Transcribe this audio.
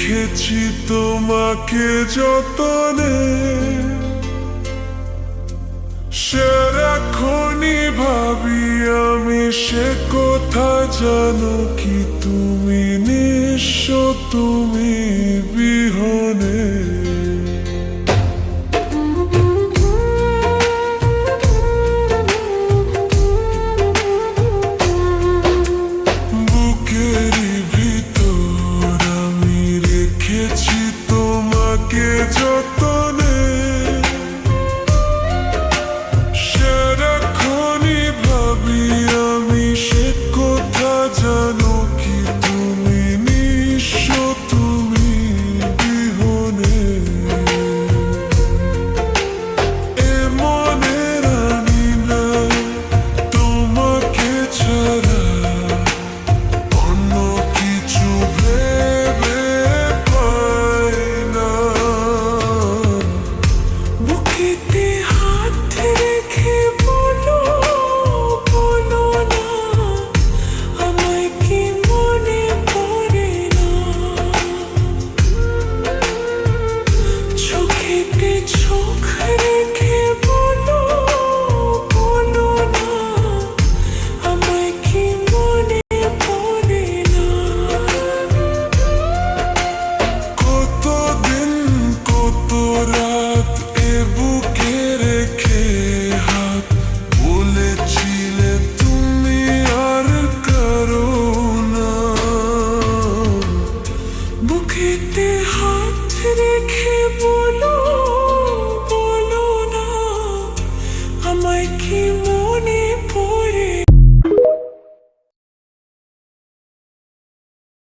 রেখেছি তোমাকে যতনে, সারাক্ষণই ভাবি আমি সে কথা জানো কি তুমি নিঃস্ব তুমি বিহনে। বুকেরই ভিতর আমি রেখেছি তোমাকে যতনে, সারাক্ষণই ভাবি আমি সে কথা জানো কি তুমি নিঃস্ব তুমি বিহনে। এ মনের আনি না তোমাকে ছাড়া, অন্য কিছু ভেবে পাই না। বুকেতে হাত রেখে বলো বলো না, আমায় কি মনে পড়ে না। চোখেতে চোখ রেখে বলো বলো না, আমায় কি মনে পড়ে না। কতদিন কত রাত এ বুকে রেখে হাত বলেছিলে তুমি আর কারো না। বুকেতে হাত রেখে